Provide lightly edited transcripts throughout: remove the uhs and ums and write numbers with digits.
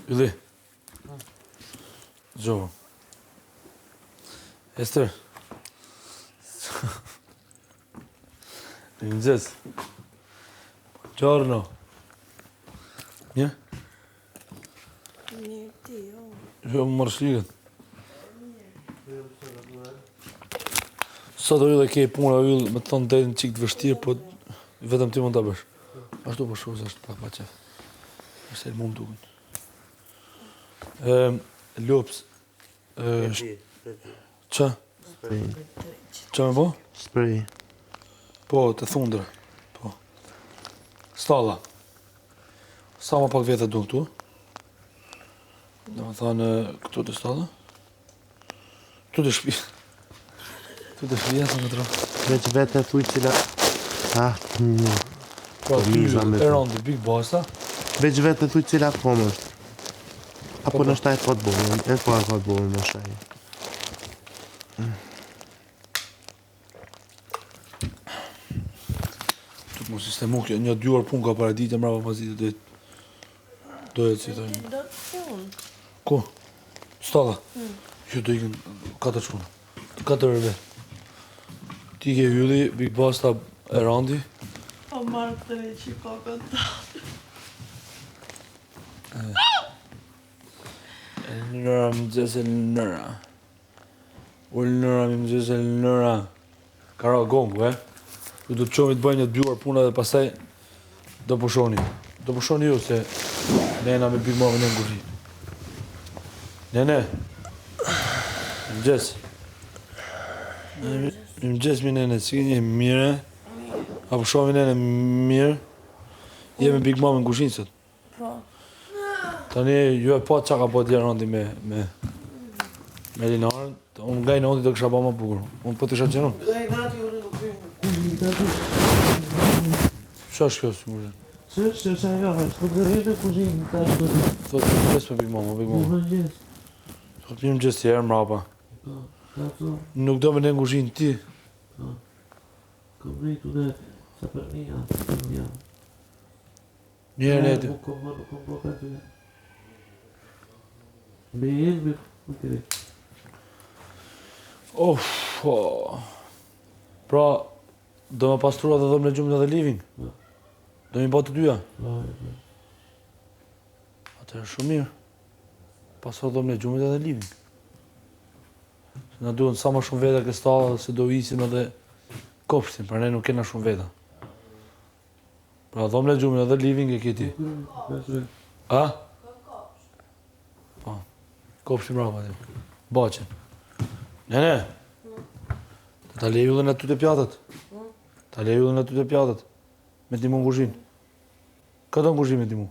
Ylli. Gjohë. Ester. Mëngjes. Giorno. Mirë? Mirë ti, jo. Jo, më marrë shlikët. Sot o yllë e ke puna yllë, me të thonë dejnë qikë të vështirë, po vetëm ti mund të bësh. Ashtu po shumë, është pak pa qef. Është e mu më duken. Lops. Qa? Qa me bo? Spray. Po, të thundre. Po. Stalla. Sa më pak vete du këtu? Dhe më thanë, këtu të stalla? Tu të shpi. Tu të shpi, jasë në të rrë. Veç vete thuj cila... Pra, ty e rëndi Big Basta. Veç vete thuj cila komër. Apo në shtaj të bolën, e po e bolën në shtaj. Tu të mu sistemu kjo, një 2 orë pun ka para ditë, mrava pas ditë dhe dojët si të... Do të punë. Ko? Stalla? Që do ikin 4 shkuna. 4 orë vetë. Ti ke hylli, Big Basta e rëndi. Po marrë të një që kokën të. Nëra më gjese nëra. Ullë nëra më gjese nëra. Kara gongu, Ju do të qomi të bëjnë një 2 orë puna dhe pasaj do pushoni. Do pushoni ju se nena me Big Mama në ngurri. Nene. Më gjesë. Më gjesë mi nene, si një mire. A pushomi nene mirë. Jemi Big Mama në ngurri sot. Po. Tani ju e pa qa ka po t'ja rëndi me Linarën. Unë nga i në ondi do kësha pa ma bukur. Unë po t'isha qenë unë. Qa është kjo së mërë? Se ajo, është po gërrejt e kuzhinë, ta është të... Thotë më gjesë me Big Mama. Më gjesë. Thotë më gjesë tjerë mrapa. Nuk do me në ngushinë ti. Kom rritu dhe sa për një atë. Njerë në jeti. Nuk kom bloka të... Me jenë me kërë. Pra, do me pastrua dhe dhëmë në gjumë dhe living? Do mi bëtë të dyja? Atërë shumë mirë. Pastrua dhëmë në gjumë dhe living. Se na duhen sa ma shumë veta kësta se do isim edhe kopshtin, pra ne nuk kena shumë veta. Pra dhëmë në gjumë dhe living e kiti. A? Po, kopshtin brava dhe. Baqen. Nene, ta leju dhe në ty të pjatët. Ta leju dhe në ty të pjatët. Me ti mu në guzhin. Këtë në guzhin me ti mu?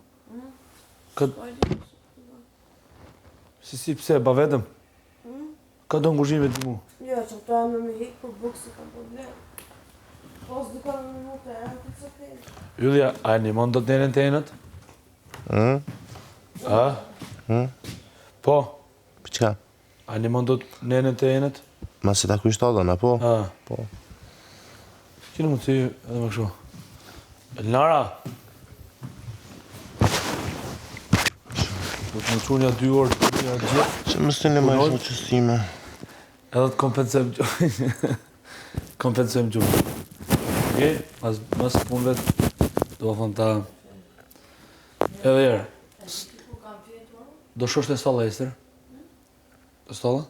Këtë... Si pse, ba vetëm? Këtë në guzhin me ti mu? Jo, që këto anë me hikë për bukë si kam problem. Po s'du ka në minutë e këtë së fejnë. Ylja, a e një mund do të nene të enët? A? Po? Për qka? A një mund do të nene të enët? Ma se ta kushtollën, apo? A? Po. Kine mund të si edhe më kështu? Elnara! Do të më qurë një 2 orë të një gjithë. Që më së në ma ishë qësime. Edhe të kompensojmë gjumë. Kompensojmë gjumë. Oke? Mas punë vetë, do më thonë ta... Edhe jere. Do shosh në stalla, Ester? Të stalla?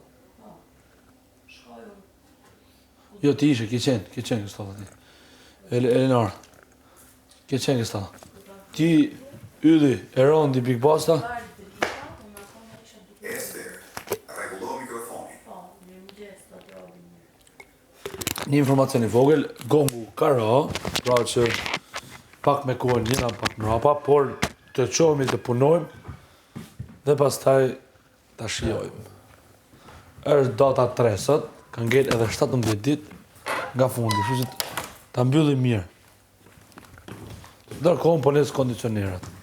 Jo, ti ishe, ke qenë këtë stalla ti. Elenar. Ke qenë këtë stalla. Ti, Ylli, e rëndi Big Basta. Një informacion i vogël, gongu ka ra, pra që pak me kohën njëna, pak mrapa, por të qohemi të punojmë dhe pastaj ta shijojmë. Është data 3 sot, ka ngel edhe 17 ditë nga fundi, kështu që ta mbyllim mirë. Ndërkohë po nes kondicionerat.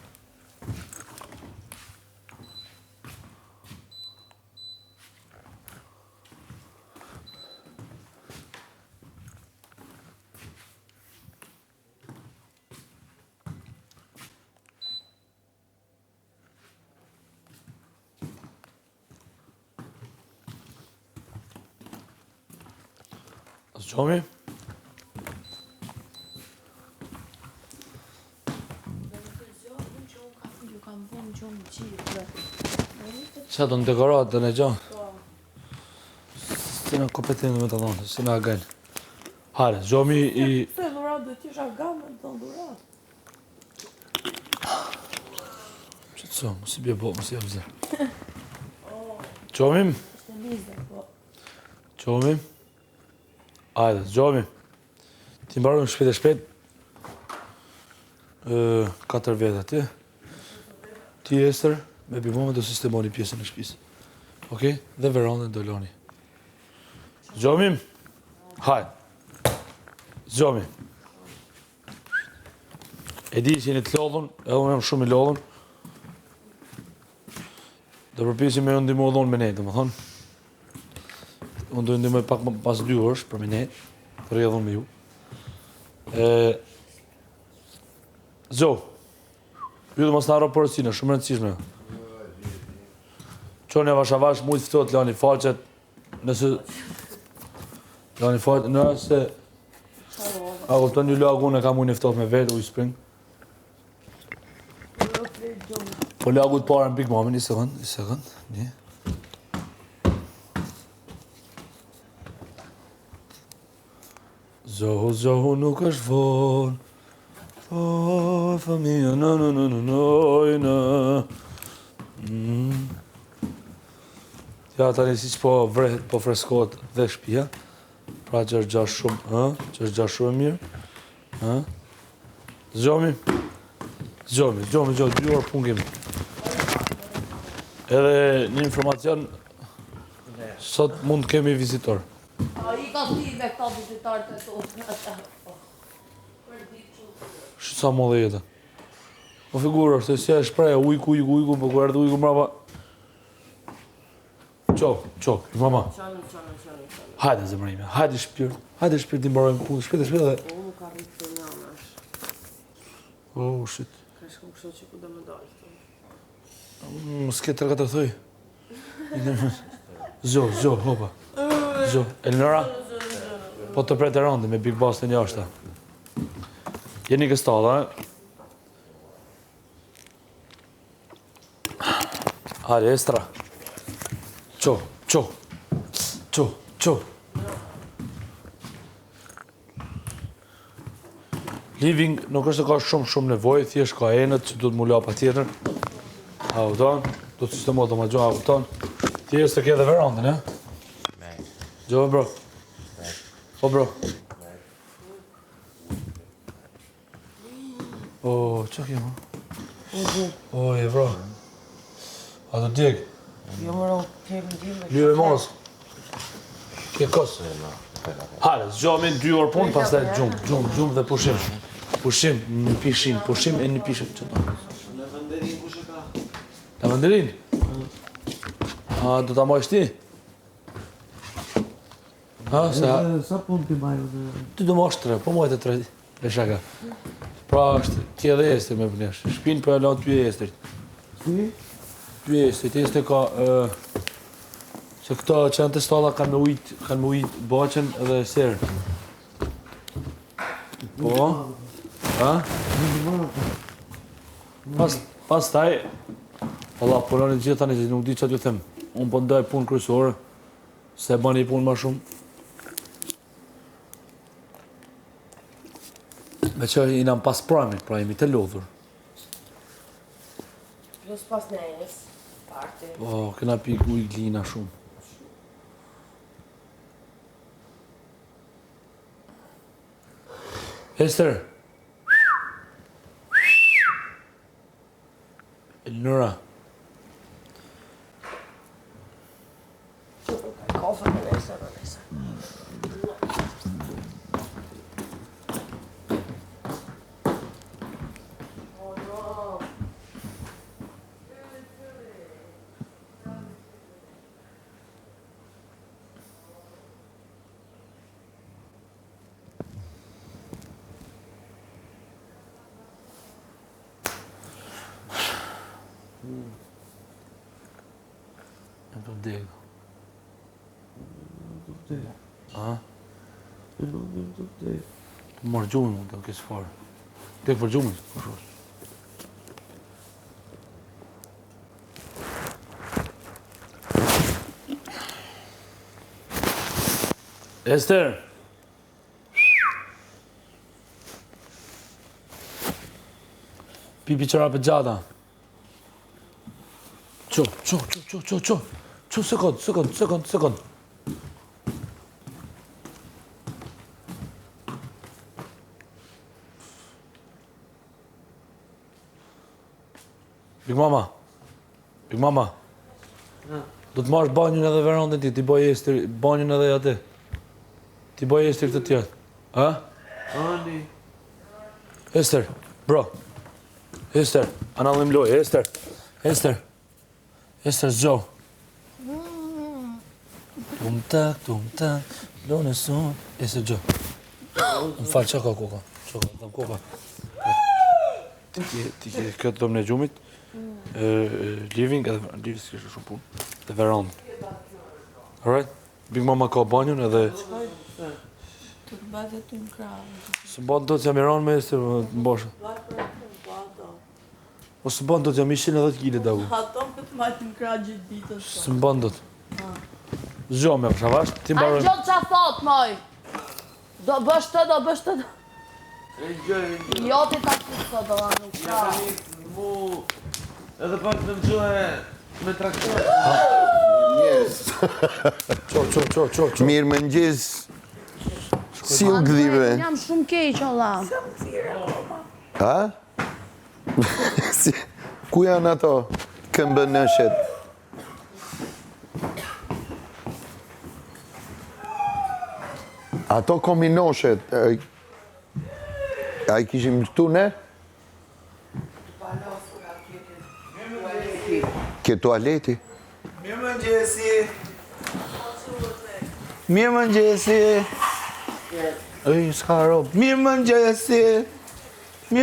Gjomi? Qa do në dekorat dhe në gjonë? Si në kompetentë me të dhonë, si në agajnë. Hare, gjomi i... Se dhurat dhe t'jesh afganë të dhurat. Që të so, mësi bje bo, mësi jabë zë. Gjomim? Ishte lizde, po. Gjomim? Ajde, gjomim. Ti mbarëm shpet e shpet. 4 vete aty. Ti Ester, me bimome do sistemoni pjesën e shpisë. Okej? Dhe verandën do loni. Gjomim? Hajde. Gjomim. E di që jeni të lodhun, edhe unë jam shumë i lodhun. Do përpiqem me ju ndihmu edhe unë me ne, domethënë. Unë do ndihmoj pak më pas 2 orësh për me ne, të rrjedhun me ju. Zjo, ju do mos na haro porosinë, shumë e rëndësishme. Çoni avash avash, mujt ftohet lani faqet, nëse lani faqet, nëse a kupton ju lagun e kam unë ftohet me vetë, uj spring. Po lagu të parë në Big Mami, një sekund, një. Zohu nuk është vonë, po familja në. Ja, tani si që po vrehet, po freskohet dhe shtëpia, pra që është gjash shumë, që është gjash shumë e mirë. Zgjomi, 2 orë punë kemi. Edhe një informacion, sot mund të kemi vizitor. A i ka ti me këta vizitarët e tonë. Sa më dhe jetë. Po figurë është, se e shpreja, ujku, po ku erdhë ujku mrapa. Qok, mama. Hajde zemrime, hajde shpirë ti mbarojmë punë, shpirë dhe. Unë nuk arrit të njënash. Oh, shit. Ka shku kështu që ku do me dalë. S'ke 3-4 thëj. Zjo, hopa. Zjo, Elnora? Po të prete rande me Big Boss të njashta. Jeni këstalla, Hajde, Estra. Qo. Living nuk është ka shumë nevojë, thjesht ka enët që du të mulla pa tjetër. A kupton? Do të sistemohet të ma gjoha, a kupton? Thjesht të ke dhe verandën, e? Gjoha, bro. Po, bro. O, që kemë? Oj, bro. A të djeg? Jo më rrë tjekë në gjimë. Lyve mos. Ke kosë. Hale, zgjohemi 2 orë punë, pas taj gjumë dhe pushim. Pushim, në pishin, pushim e në pishin. Lavanderin kush e ka? Lavanderin? A, do ta mojsh ti? Ha, se ha? Sa punë ti baju? Ti do mosh 3, po mojt e 3. E shaka. Pra është, ti edhe Ester me përnesh. Shpinë për e lanë ty e Esterit. Si? Ty e Esterit, Ester ka... Se këta që janë të stalla kanë me ujt baqen edhe serën. Po? Ha? Pas taj, Allah, punoni gjithë tani që nuk di që t'ju them. Unë po ndaj punë kryesore, se bani punë ma shumë. Me që i nam pas pramit, pra jemi të lodhur. Plus pas nejës, parti. Po, këna pi ujë glina shumë. Ester. Elnora. Kafe me nesër. Në të vdekë. A? E në një të të. Marrë gjumin mund të kësë farë. Tek për gjumin. Ester! Pipi qëra për gjata. Qo, sekund. Big Mama. Do të marrësh banjën edhe verandën ti, ti bëj Ester, banjën edhe atë. Ti bëj Ester të tjerë. Ha? Ani. Ester, bro. Ester, analim loj, Ester, zgjo. Tum tak, lone son, Ester zgjo. Më falë, që ka koka? Koka. Ti ke këtë dom në gjumit, living, edhe s'kishtë shumë punë, dhe verandë. Alright? Big Mama ka banjën edhe... Të të bëtë të në krahë. Së banë do të jam i ranë me Ester, më bashë. O së banë do të jam ishin edhe të kile dagu. Ato më të majtë në krahë gjithë ditës. Së banë do të. Zgjo me përsa vash, ti A mbarën. gjotë qa thot, moj? Do bësh të. E gjoj. Jo ti ta kësë do a nuk ka. Mu. Edhe pak të më gjoj me traktor. Qo. Mirë më njës. Si u gdhive? Jam shumë keq, Allah. Ha? Ku janë ato këmbënëshet? Ato kominoshet, a I kishim këtu ne? Ke tualeti? Mirë më njësi. Ej, s'ka robë. Mirë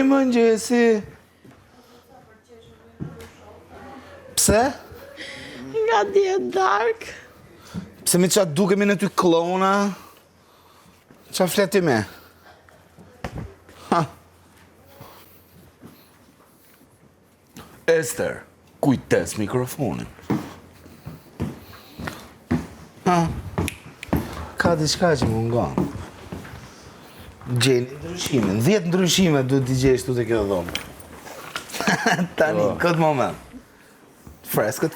më njësi. Pse? Nga djetë dark. Pse me qa dukemi në ty klona? Qa fleti me? Ha. Ester, kujtes mikrofonin. Ha. Ka diçka që më ngon. Gjeni ndryshime, 10 ndryshime duhet t'i gjesh tu të kjo dhomë. Tani, këtë moment. Freskët.